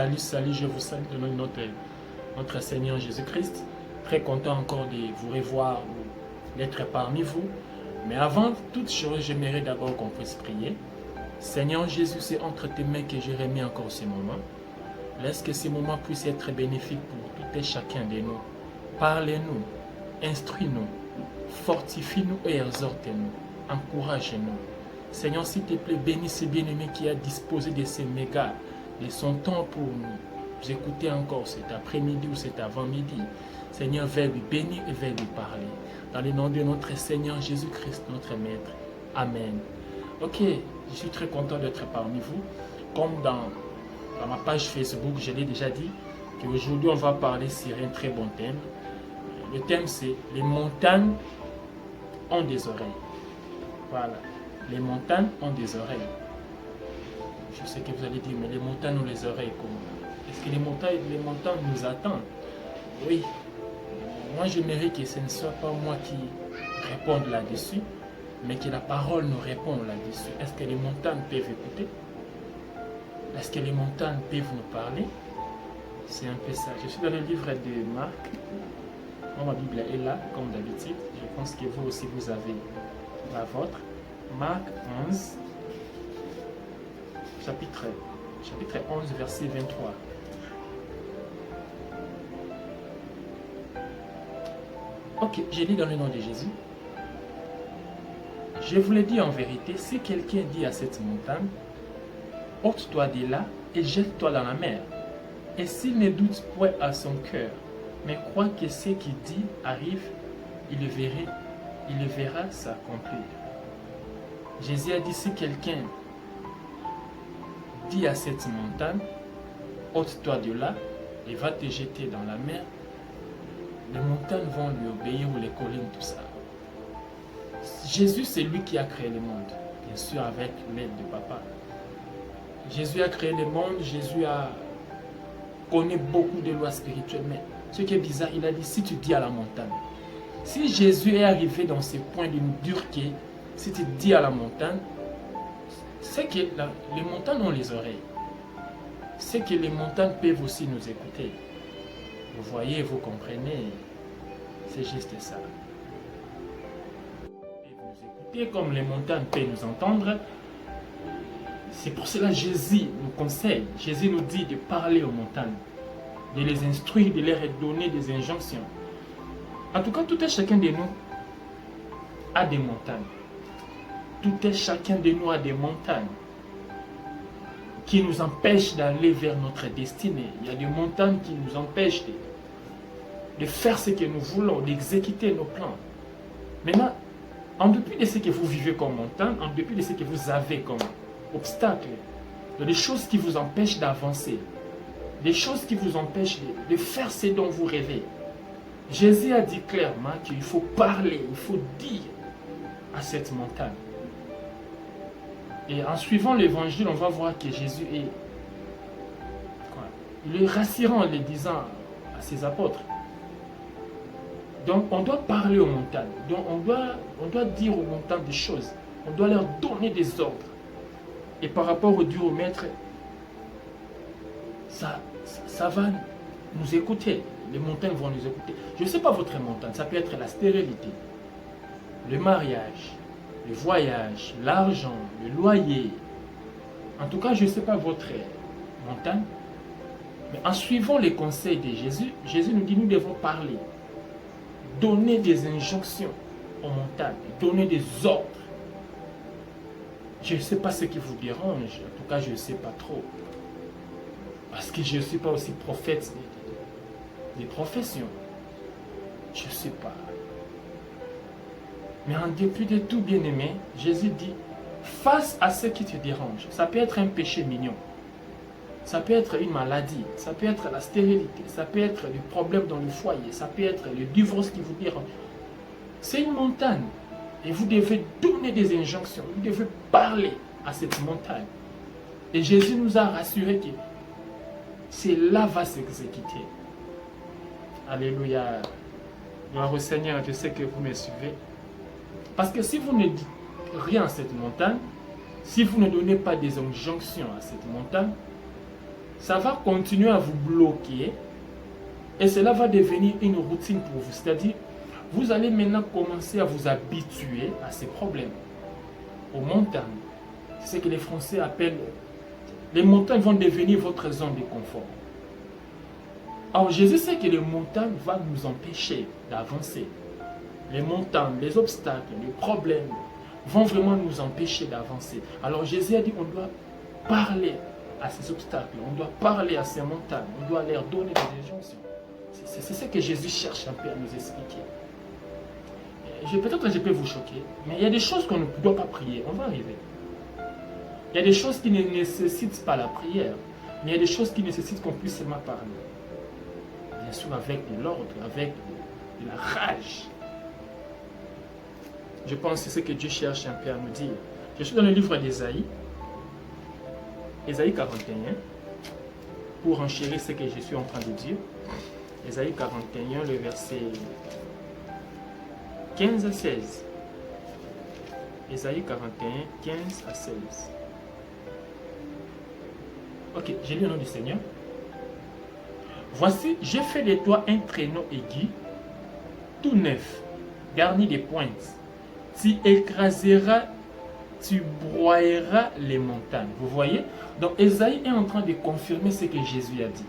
Salut, salut, je vous salue de notre Seigneur Jésus-Christ. Très content encore de vous revoir, d'être parmi vous. Mais avant toute chose, j'aimerais d'abord qu'on puisse prier. Seigneur Jésus, c'est entre tes mains que j'ai remis encore ce moment. Laisse que ces moments puissent être bénéfiques pour tout et chacun de nous. Parlez-nous, instruis-nous, fortifie-nous et exhortez-nous, encouragez-nous. Seigneur, s'il te plaît, bénis ce bien-aimé qui a disposé de ces mégas, de son temps pour nous écouter encore cet après-midi ou cet avant-midi. Seigneur, vers lui bénir et vers lui parler. Dans le nom de notre Seigneur Jésus-Christ, notre Maître. Amen. Ok, je suis très content d'être parmi vous. Comme dans ma page Facebook, je l'ai déjà dit, qu'aujourd'hui on va parler sur un très bon thème. Le thème c'est « Les montagnes ont des oreilles ». Voilà, les montagnes ont des oreilles. Je sais que vous allez dire, mais les montagnes ont les oreilles comment? Est-ce que les montagnes nous attendent? Oui. Moi, j'aimerais que ce ne soit pas moi qui réponde là-dessus, mais que la parole nous réponde là-dessus. Est-ce que les montagnes peuvent écouter? Est-ce que les montagnes peuvent nous parler? C'est un peu ça. Je suis dans le livre de Marc. Moi, ma Bible est là, comme d'habitude. Je pense que vous aussi, vous avez la vôtre. Marc 11, chapitre 11, verset 23. Ok, je lis dans le nom de Jésus. Je vous le dis en vérité, si quelqu'un dit à cette montagne, ôte-toi de là et jette-toi dans la mer, et s'il ne doute point à son cœur, mais croit que ce qu'il dit arrive, il le verra s'accomplir. Jésus a dit, si quelqu'un dit à cette montagne, ôte-toi de là et va te jeter dans la mer, les montagnes vont lui obéir ou les collines, tout ça. Jésus, c'est lui qui a créé le monde, bien sûr avec l'aide de papa. Jésus a créé le monde, Jésus connaît beaucoup de lois spirituelles, mais ce qui est bizarre, il a dit, si tu dis à la montagne, si Jésus est arrivé dans ce point de nous dire que si tu dis à la montagne, c'est que les montagnes ont les oreilles, c'est que les montagnes peuvent aussi nous écouter. Vous voyez, vous comprenez, c'est juste ça. Et nous écouter comme les montagnes peuvent nous entendre. C'est pour cela que Jésus nous conseille, Jésus nous dit de parler aux montagnes, de les instruire, de leur donner des injonctions. En tout cas, tout et chacun de nous a des montagnes. Tout et chacun de nous a des montagnes qui nous empêchent d'aller vers notre destinée. Il y a des montagnes qui nous empêchent de faire ce que nous voulons, d'exécuter nos plans. Maintenant, en dépit de ce que vous vivez comme montagne, en dépit de ce que vous avez comme obstacle, il y a des choses qui vous empêchent d'avancer, des choses qui vous empêchent de faire ce dont vous rêvez. Jésus a dit clairement qu'il faut parler, il faut dire à cette montagne. Et en suivant l'évangile, on va voir que Jésus il est rassurant en le disant à ses apôtres. Donc on doit parler aux montagnes, donc on doit dire aux montagnes des choses, on doit leur donner des ordres. Et par rapport au Dieu au Maître, ça va nous écouter, les montagnes vont nous écouter. Je ne sais pas votre montagne, ça peut être la stérilité, le mariage, le voyage, l'argent, le loyer. En tout cas, je ne sais pas votre montagne. Mais en suivant les conseils de Jésus, Jésus nous dit nous devons parler. Donner des injonctions aux montagnes. Donner des ordres. Je ne sais pas ce qui vous dérange. En tout cas, je ne sais pas trop. Parce que je ne suis pas aussi prophète des professions. Je ne sais pas. Mais en dépit de tout, bien-aimé, Jésus dit, face à ce qui te dérange, ça peut être un péché mignon, ça peut être une maladie, ça peut être la stérilité, ça peut être le problème dans le foyer, ça peut être le divorce qui vous dérange. C'est une montagne et vous devez donner des injonctions, vous devez parler à cette montagne. Et Jésus nous a rassuré que cela va s'exécuter. Alléluia. Gloire au Seigneur, je sais que vous me suivez. Parce que si vous ne dites rien à cette montagne, si vous ne donnez pas des injonctions à cette montagne, ça va continuer à vous bloquer et cela va devenir une routine pour vous. C'est-à-dire, vous allez maintenant commencer à vous habituer à ces problèmes, aux montagnes. C'est ce que les Français appellent, les montagnes vont devenir votre zone de confort. Alors Jésus sait que les montagnes vont nous empêcher d'avancer. Les montagnes, les obstacles, les problèmes vont vraiment nous empêcher d'avancer. Alors Jésus a dit qu'on doit parler à ces obstacles, on doit parler à ces montagnes, on doit leur donner des injonctions. C'est ce que Jésus cherche un peu à nous expliquer. Peut-être que je peux vous choquer, mais il y a des choses qu'on ne doit pas prier, on va arriver. Il y a des choses qui ne nécessitent pas la prière, mais il y a des choses qui nécessitent qu'on puisse seulement parler. Bien sûr avec de l'ordre, avec de la rage. Je pense que c'est ce que Dieu cherche un peu à nous dire. Je suis dans le livre d'Ésaïe, Ésaïe 41, pour enchérir ce que je suis en train de dire. Ésaïe 41, le verset 15 à 16. Ésaïe 41, 15 à 16. Ok, j'ai lu le nom du Seigneur. Voici, j'ai fait de toi un traîneau aigu, tout neuf, garni de pointes. Tu écraseras, tu broyeras les montagnes. Vous voyez? Donc Ésaïe est en train de confirmer ce que Jésus a dit.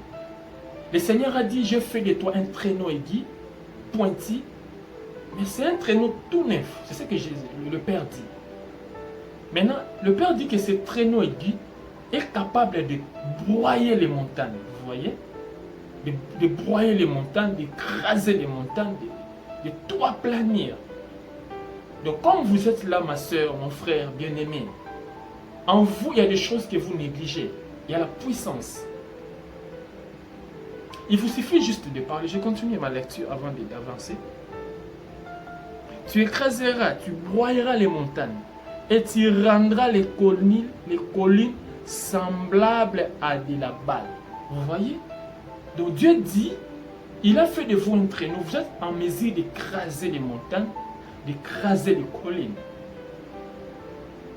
Le Seigneur a dit, je fais de toi un traîneau aigu, pointu, mais c'est un traîneau tout neuf. C'est ce que le Père dit. Maintenant, le Père dit que ce traîneau aigu est capable de broyer les montagnes. Vous voyez? De broyer les montagnes, d'écraser les montagnes, de tout aplanir. Donc, comme vous êtes là, ma soeur, mon frère bien-aimé, en vous, il y a des choses que vous négligez. Il y a la puissance. Il vous suffit juste de parler. Je continue ma lecture avant d'avancer. Tu écraseras, tu broyeras les montagnes et tu rendras les collines semblables à de la balle. Vous voyez? Donc Dieu dit, il a fait de vous un traîneau. Vous êtes en mesure d'écraser les montagnes, d'écraser les collines.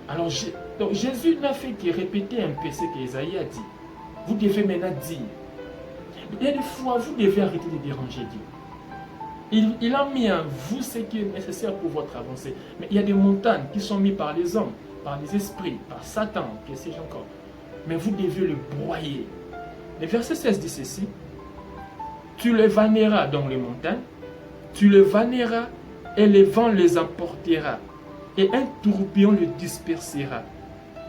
Alors donc Jésus n'a fait que répéter un peu ce qu'Ésaïe a dit. Vous devez maintenant dire. Il y a des fois, vous devez arrêter de déranger Dieu. Il a mis en vous ce qui est nécessaire pour votre avancée. Mais il y a des montagnes qui sont mises par les hommes, par les esprits, par Satan, que sais-je encore. Mais vous devez le broyer. Le verset 16 dit ceci. Tu les vanneras dans les montagnes, tu les vanneras et le vent les emportera, et un tourbillon le dispersera.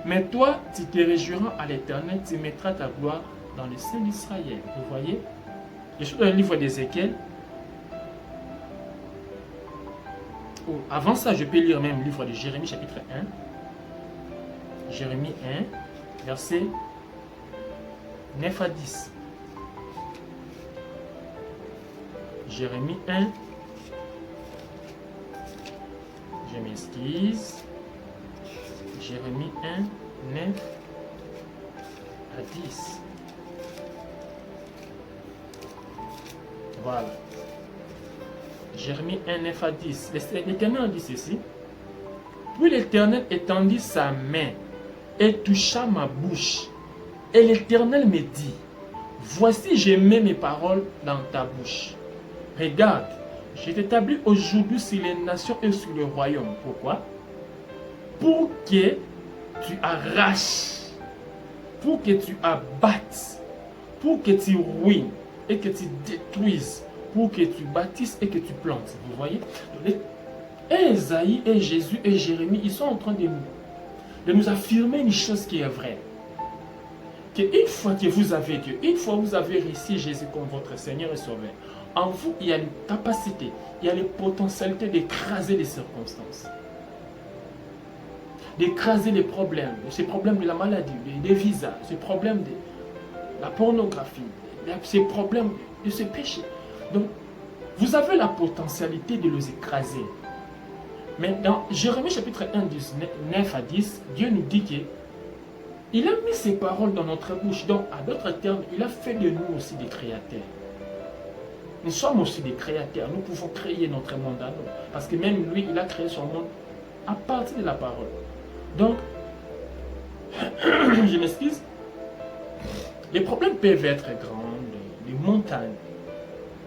Mais toi, tu te réjouiras à l'Éternel, tu mettras ta gloire dans le sein d'Israël. Vous voyez? Je suis dans le livre d'Ézéchiel. Oh, avant ça, je peux lire même le livre de Jérémie, chapitre 1. Jérémie 1, versets 9 à 10. Jérémie 1. Je m'excuse. Jérémie 1, 9 à 10. Voilà. Jérémie 1, 9 à 10. L'Éternel dit ceci. Puis l'Éternel étendit sa main et toucha ma bouche. Et l'Éternel me dit, voici, je mets mes paroles dans ta bouche. Regarde, je t'établis aujourd'hui sur les nations et sur le royaume. Pourquoi? Pour que tu arraches, pour que tu abattes, pour que tu ruines et que tu détruises, pour que tu bâtisses et que tu plantes. Vous voyez? Ésaïe et Jésus et Jérémie, ils sont en train de nous affirmer une chose qui est vraie. Qu'une fois que vous avez Dieu, une fois que vous avez réussi Jésus comme votre Seigneur et Sauveur, en vous, il y a une capacité, il y a les potentialités d'écraser les circonstances, d'écraser les problèmes, ces problèmes de la maladie, des visas, ces problèmes de la pornographie, ces problèmes de ce péché. Donc, vous avez la potentialité de les écraser. Mais dans Jérémie chapitre 1, 9 à 10, Dieu nous dit que il a mis ses paroles dans notre bouche. Donc, à d'autres termes, il a fait de nous aussi des créateurs. Nous sommes aussi des créateurs. Nous pouvons créer notre monde à nous. Parce que même lui, il a créé son monde à partir de la parole. Donc, je m'excuse. Les problèmes peuvent être grands, les montagnes.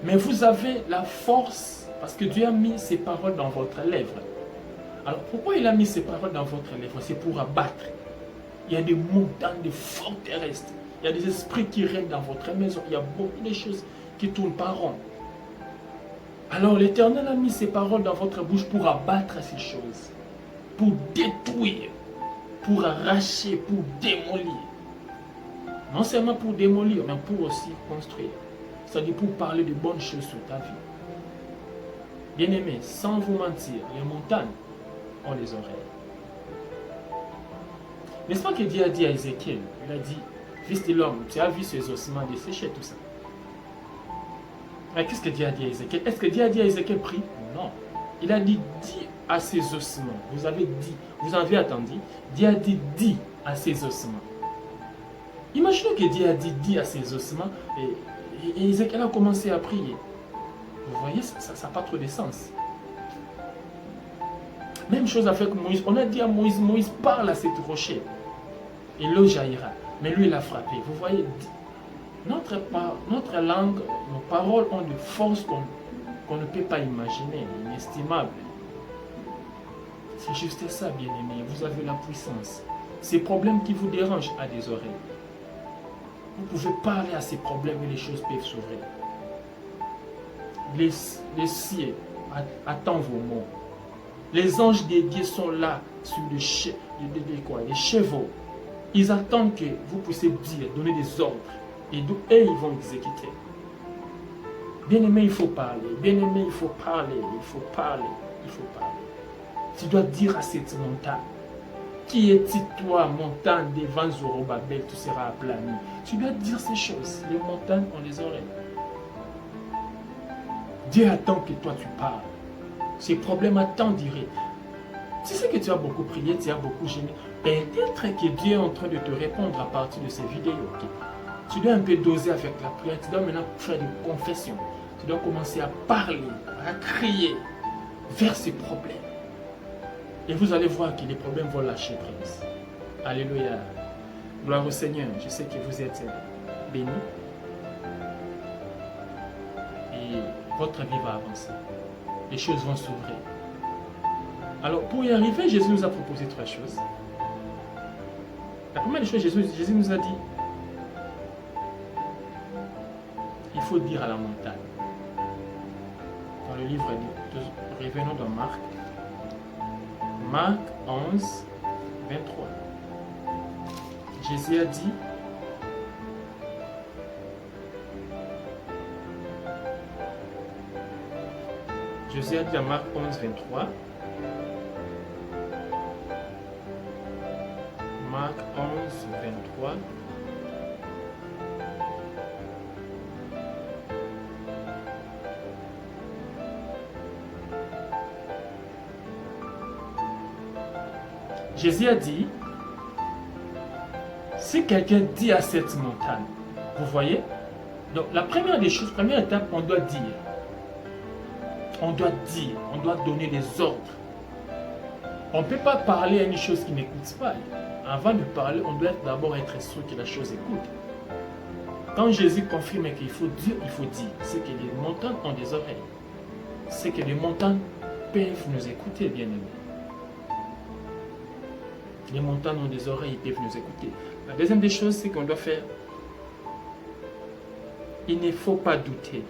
Mais vous avez la force, parce que Dieu a mis ses paroles dans votre lèvre. Alors pourquoi il a mis ses paroles dans votre lèvre? C'est pour abattre. Il y a des montagnes, des forteresses. Il y a des esprits qui règnent dans votre maison. Il y a beaucoup de choses qui tournent par rond. Alors l'Éternel a mis ses paroles dans votre bouche pour abattre ces choses. Pour détruire. Pour arracher, pour démolir. Non seulement pour démolir, mais pour aussi construire. C'est-à-dire pour parler de bonnes choses sur ta vie. Bien-aimés, sans vous mentir, les montagnes ont les oreilles. N'est-ce pas que Dieu a dit à Ézéchiel, il a dit, fils de l'homme, tu as vu ces ossements desséchés, tout ça. Mais qu'est-ce que Dieu a dit à Ézéchiel? Est-ce que Dieu a dit à Ézéchiel, prie? Non. Il a dit, dis à ces ossements. Vous avez dit, vous en avez attendu. Dieu a dit, dis à ces ossements. Imaginez que Dieu a dit, dis à ces ossements, et Ézéchiel a commencé à prier. Vous voyez, ça n'a pas trop de sens. Même chose avec Moïse. On a dit à Moïse, Moïse parle à cette rocher. Et l'eau jaillira. Mais lui, il a frappé. Vous voyez, notre langue, nos paroles ont de force qu'on ne peut pas imaginer, inestimable. C'est juste ça, bien-aimés. Vous avez la puissance. Ces problèmes qui vous dérangent à des oreilles. Vous pouvez parler à ces problèmes et les choses peuvent s'ouvrir. Les cieux attendent vos mots. Les anges des dieux sont là sur les chevaux. Ils attendent que vous puissiez dire, donner des ordres. Et ils vont exécuter. Bien-aimé, il faut parler. Bien-aimé, il faut parler. Il faut parler. Il faut parler. Tu dois dire à cette montagne. Qui es-tu, toi, montagne devant Zorobabel, tu seras aplani. Tu dois dire ces choses. Les montagnes ont les oreilles. Dieu attend que toi tu parles. Ces problèmes attendent d'y. Tu sais que tu as beaucoup prié, tu as beaucoup gêné. Peut-être que Dieu est en train de te répondre à partir de ces vidéos. Okay? Tu dois un peu doser avec la prière. Tu dois maintenant faire des confessions. Tu dois commencer à parler, à crier vers ces problèmes. Et vous allez voir que les problèmes vont lâcher prise. Alléluia. Gloire au Seigneur. Je sais que vous êtes bénis. Et votre vie va avancer. Les choses vont s'ouvrir. Alors, pour y arriver, Jésus nous a proposé 3 choses. La première des choses, Jésus nous a dit, il faut dire à la montagne. Dans le livre de revenons dans Marc. Marc 11, 23. Jésus a dit, dans Marc 11, 23. Marc 11, 23. Jésus a dit, si quelqu'un dit à cette montagne, vous voyez, donc la première des choses, première étape, on doit dire. On doit dire, on doit donner des ordres. On ne peut pas parler à une chose qui n'écoute pas. Avant de parler, on doit d'abord être sûr que la chose écoute. Quand Jésus confirme qu'il faut dire, il faut dire. C'est que les montagnes ont des oreilles. C'est que les montagnes peuvent nous écouter, bien aimés. Les montagnes ont des oreilles, ils peuvent nous écouter. La deuxième des choses, c'est qu'on doit faire. Il ne faut pas douter.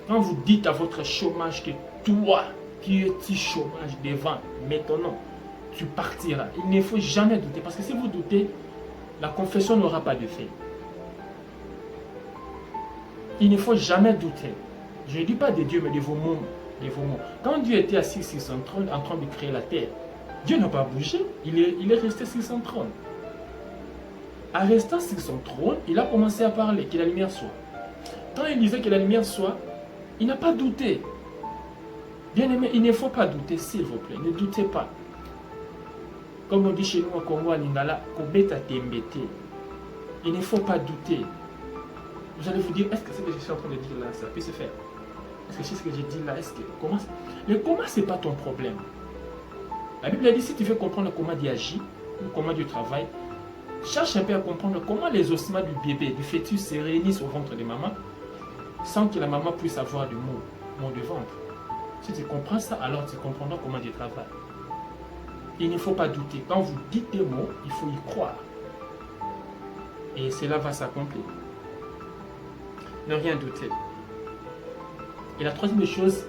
Quand vous dites à votre chômage que toi, qui es chômage devant, maintenant, tu partiras. Il ne faut jamais douter. Parce que si vous doutez, la confession n'aura pas de fait. Il ne faut jamais douter. Je ne dis pas de Dieu, mais de vos mots. Quand Dieu était assis sur son trône en train de créer la terre, Dieu n'a pas bougé, il est resté sur son trône. En restant sur son trône, il a commencé à parler, que la lumière soit. Quand il disait que la lumière soit, il n'a pas douté. Bien aimé, il ne faut pas douter, s'il vous plaît, ne doutez pas. Comme on dit chez nous au Congo, à Lingala, il ne faut pas douter. Vous allez vous dire, est-ce que ce que je suis en train de dire là, ça peut se faire? Est-ce que c'est ce que j'ai dit là? Comment? Le comment, ce n'est pas ton problème. La Bible a dit, si tu veux comprendre comment Dieu agit, ou comment Dieu travaille, cherche un peu à comprendre comment les ossements du bébé, du fœtus se réunissent au ventre de maman sans que la maman puisse avoir de mots de ventre. Si tu comprends ça, alors tu comprendras comment Dieu travaille. Il ne faut pas douter. Quand vous dites des mots, il faut y croire. Et cela va s'accomplir. Ne rien douter. Et la troisième chose,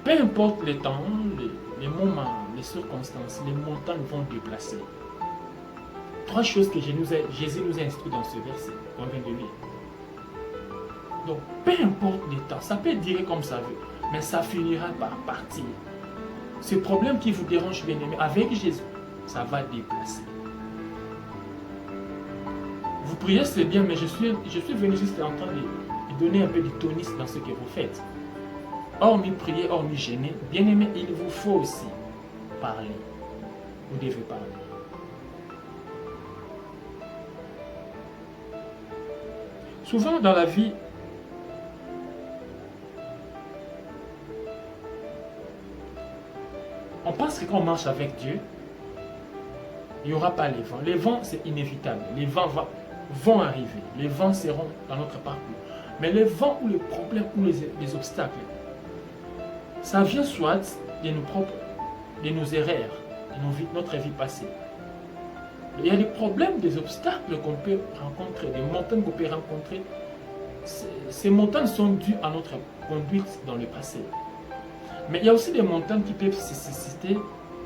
peu importe les temps, les moments, les circonstances, les montagnes vont déplacer. Trois choses que Jésus nous a instruit dans ce verset qu'on vient de lire. Donc, peu importe les temps, ça peut durer comme ça veut, mais ça finira par partir. Ce problème qui vous dérange, bien aimé, avec Jésus, ça va déplacer. Vous priez, c'est bien, mais je suis venu juste en train de donner un peu de tonisme dans ce que vous faites. Hormis prier, hormis gêner, bien aimé, il vous faut aussi parler. Vous devez parler. Souvent dans la vie, on pense que quand on marche avec Dieu, il n'y aura pas les vents. Les vents, c'est inévitable. Les vents vont arriver. Les vents seront dans notre parcours. Mais les vents ou les problèmes ou les obstacles, ça vient soit de nos erreurs, de notre vie passée. Il y a des problèmes, des obstacles qu'on peut rencontrer, des montagnes qu'on peut rencontrer. Ces montagnes sont dues à notre conduite dans le passé. Mais il y a aussi des montagnes qui peuvent se susciter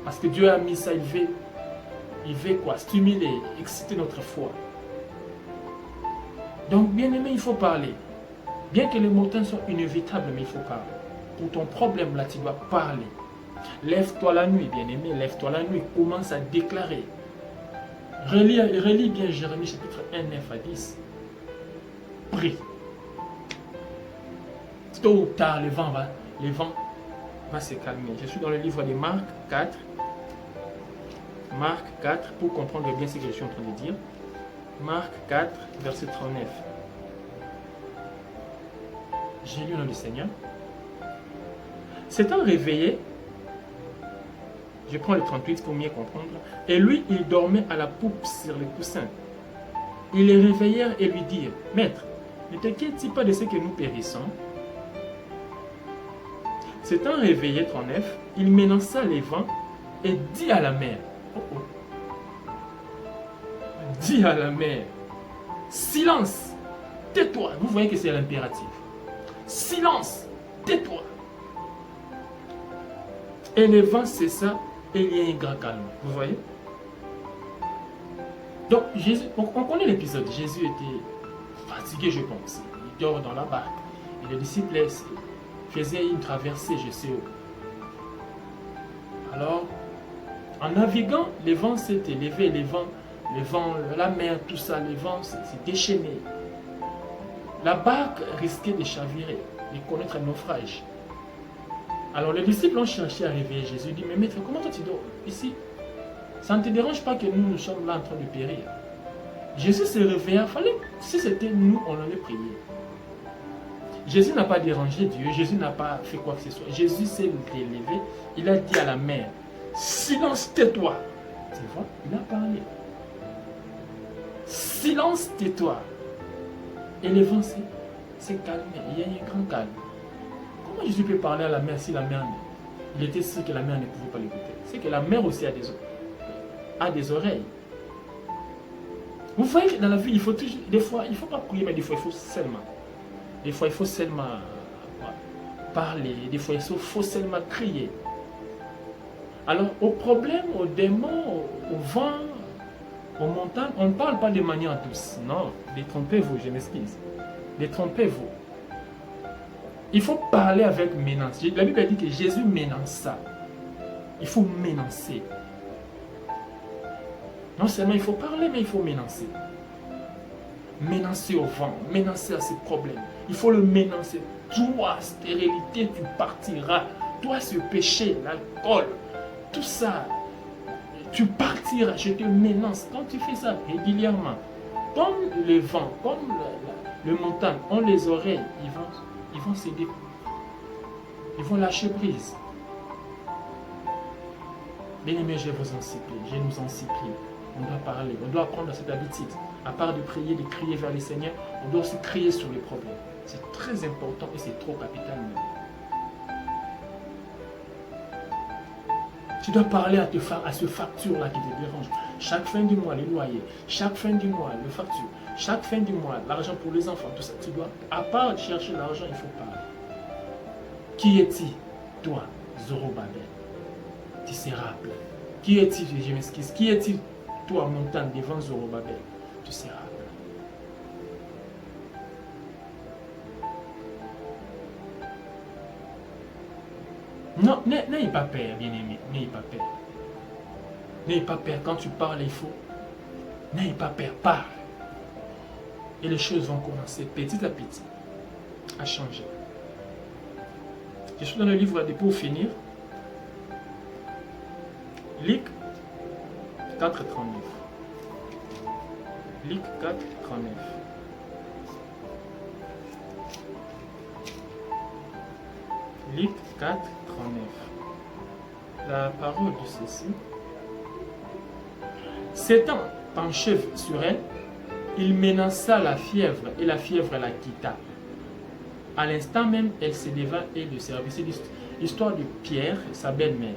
parce que Dieu a mis ça, il veut quoi? Stimuler, exciter notre foi. Donc, bien aimé, il faut parler. Bien que les montagnes soient inévitables, mais il faut parler. Pour ton problème là, tu dois parler. Lève-toi la nuit, bien aimé, lève-toi la nuit. Commence à déclarer. Relis bien Jérémie chapitre 1, 9 à 10. Prie. Tôt ou tard, le vent va se calmer. Je suis dans le livre de Marc 4. Marc 4, pour comprendre bien ce que je suis en train de dire. Marc 4, verset 39. J'ai lu le nom du Seigneur. S'étant réveillé, je prends le 38 pour mieux comprendre, et lui, il dormait à la poupe sur les coussins. Ils les réveillèrent et lui dirent, « Maître, ne t'inquiète-t-il pas de ce que nous périssons ?» S'étant réveillé, 39, il menaça les vents et dit à la mer, dit à la mer, silence, tais-toi. Vous voyez que c'est l'impératif. Silence, tais-toi. Et le vent cessa et il y a un grand calme. Vous voyez? Donc, Jésus, on connaît l'épisode. Jésus était fatigué, je pense. Il dort dans la barque. Et les disciples faisaient une traversée, je sais où. Alors, en naviguant, les vents s'est élevé, les vents, la mer, tout ça, les vents s'est déchaîné. La barque risquait de chavirer, de connaître un naufrage. Alors les disciples ont cherché à réveiller Jésus. Ils disent, mais maître, comment toi tu dors ici? Ça ne te dérange pas que nous sommes là en train de périr? Jésus se réveilla, si c'était nous, on allait prier. Jésus n'a pas dérangé Dieu, Jésus n'a pas fait quoi que ce soit. Jésus s'est élevé, il a dit à la mer, silence, tais-toi. Tu vois, il a parlé. Silence, tais-toi. Et le vent s'est calmé, il y a eu un grand calme. Comment Jésus peut parler à la mer si la mer, il était sûr que la mer ne pouvait pas l'écouter? C'est que la mer aussi a des oreilles. Vous voyez que dans la vie, il faut toujours, des fois, il ne faut pas prier, mais des fois, il faut seulement. Des fois, il faut seulement parler. Des fois, il faut seulement crier. Alors, aux problèmes, aux démons, au vent, aux montagnes, on ne parle pas de manière douce. Non, détrompez-vous, je m'excuse. Détrompez-vous. Il faut parler avec menace. La Bible a dit que Jésus menaça. Il faut menacer. Non seulement il faut parler, mais il faut menacer. Menacer au vent, menacer à ses problèmes. Il faut le menacer. Toi, stérilité, tu partiras. Toi, ce péché, l'alcool, tout ça, tu partiras. Je te menace. Quand tu fais ça régulièrement, comme le vent, comme le montagne, ont les oreilles, ils vont céder. Ils vont lâcher prise. Bien-aimés, je vous en supplie, je nous en supplie. on doit parler, on doit apprendre à cette habitude. À part de prier, de crier vers le Seigneur, on doit aussi crier sur les problèmes. C'est très important et c'est trop capital même. Tu dois parler à ce facture-là qui te dérange. Chaque fin du mois, les loyers. Chaque fin du mois, les factures. Chaque fin du mois, l'argent pour les enfants. Tout ça, tu dois, à part de chercher l'argent, il faut parler. Qui es-tu, toi, Zorobabel? Tu seras appelé. Qui es-tu, je m'excuse. Qui es-tu, toi, montagne devant Zorobabel? Tu seras appelé. Non, n'ayez pas peur, bien-aimé. N'ayez pas peur. N'ayez pas peur. Quand tu parles, il faut. N'ayez pas peur. Parle. Et les choses vont commencer petit à petit à changer. Je suis dans le livre de pour finir. Luc 4,39. Luc 4,39. Luc 4,39. La parole de ceci. S'étant penché sur elle, il menaça la fièvre et la fièvre la quitta. À l'instant même, elle se leva et le servit. C'est l'histoire de Pierre et sa belle-mère.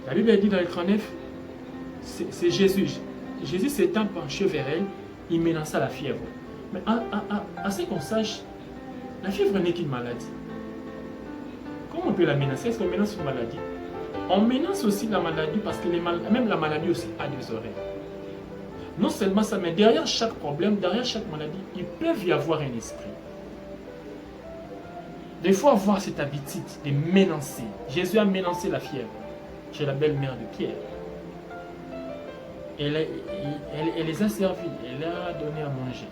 La Bible dit dans le 39, c'est Jésus. Jésus s'étant penché vers elle, il menaça la fièvre. Mais à ce qu'on sache, la fièvre n'est qu'une maladie. Comment on peut la menacer? Est-ce qu'on menace une maladie? On menace aussi la maladie parce que même la maladie aussi a des oreilles. Non seulement ça, mais derrière chaque problème, derrière chaque maladie, il peut y avoir un esprit. Il faut avoir cette habitude de menacer. Jésus a menacé la fièvre chez la belle-mère de Pierre. Elle les a servis, elle leur a donné à manger.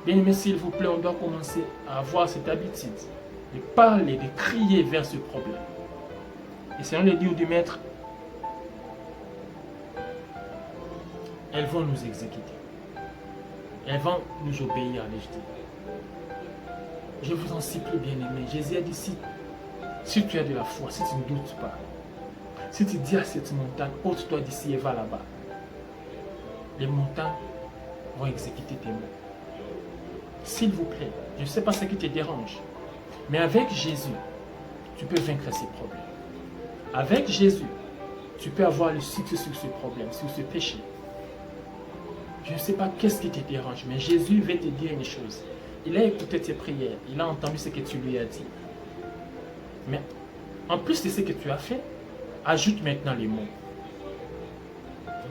Bien aimé, s'il vous plaît, on doit commencer à avoir cette habitude de parler, de crier vers ce problème. Et selon les dires du maître, elles vont nous exécuter. Elles vont nous obéir à l'égide. Je vous en supplie, bien-aimé. Jésus a dit, si tu as de la foi, si tu ne doutes pas, si tu dis à cette montagne, ôte-toi d'ici et va là-bas, les montagnes vont exécuter tes mots. S'il vous plaît, je ne sais pas ce qui te dérange, mais avec Jésus, tu peux vaincre ces problèmes. Avec Jésus, tu peux avoir le succès sur ce problème, sur ce péché. Je ne sais pas qu'est-ce qui te dérange, mais Jésus veut te dire une chose. Il a écouté tes prières, il a entendu ce que tu lui as dit. Mais en plus de ce que tu as fait, ajoute maintenant les mots.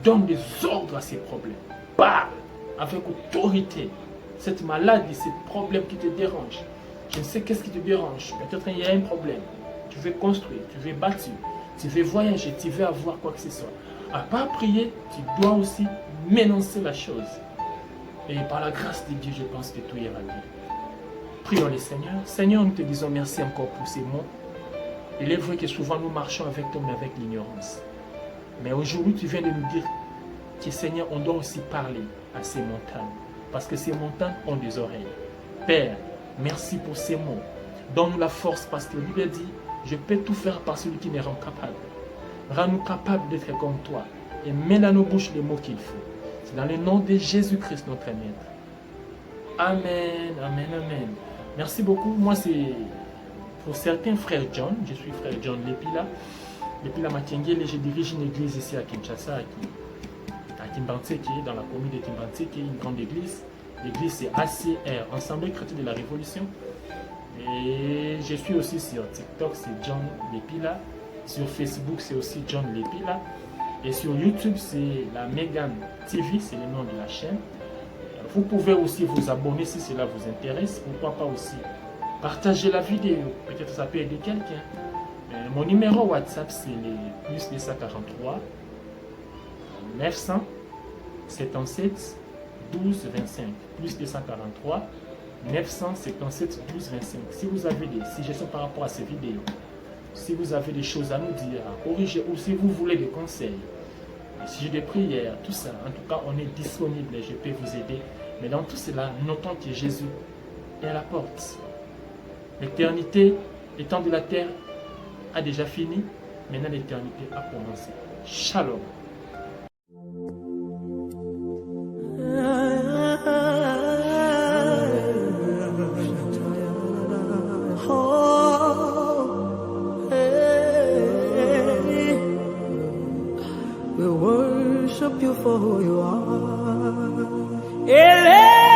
Donne des ordres à ces problèmes. Parle avec autorité. Cette maladie, ces problèmes qui te dérangent. Je ne sais qu'est-ce qui te dérange. Peut-être qu'il y a un problème. Tu veux construire, tu veux bâtir, tu veux voyager, tu veux avoir quoi que ce soit. À part prier, tu dois aussi m'énoncer la chose. Et par la grâce de Dieu, je pense que tout ira bien. Prions le Seigneur. Seigneur, nous te disons merci encore pour ces mots. Il est vrai que souvent nous marchons avec toi, mais avec l'ignorance. Mais aujourd'hui, tu viens de nous dire que Seigneur, on doit aussi parler à ces montagnes. Parce que ces montagnes ont des oreilles. Père, merci pour ces mots. Donne-nous la force parce que la Bible dit, je peux tout faire par celui qui me rend capable. Rends-nous capables d'être comme toi et mets dans nos bouches les mots qu'il faut. C'est dans le nom de Jésus-Christ, notre Maître. Amen, amen, amen. Merci beaucoup. Moi, c'est pour certains frères John. Je suis frère John Lepila. Lepila Matiengele, je dirige une église ici à Kinshasa, à Timbantseke, dans la commune de Timbantseke, une grande église. L'église, c'est ACR, Assemblée chrétienne de la Révolution. Et je suis aussi sur TikTok, c'est John Lepila. Sur Facebook, c'est aussi John Lepila. Et sur YouTube, c'est la Megan TV, c'est le nom de la chaîne. Vous pouvez aussi vous abonner si cela vous intéresse. Pourquoi pas aussi partager la vidéo. Peut-être ça peut aider quelqu'un. Mon numéro WhatsApp, c'est le plus 243 977 12 25. Plus 243 977 12 25. Si vous avez des suggestions par rapport à ces vidéos, si vous avez des choses à nous dire, à corriger, ou si vous voulez des conseils, si j'ai des prières, tout ça, en tout cas, on est disponible et je peux vous aider. Mais dans tout cela, notons que Jésus est à la porte. L'éternité, le temps de la terre a déjà fini. Maintenant, l'éternité a commencé. Shalom. Ele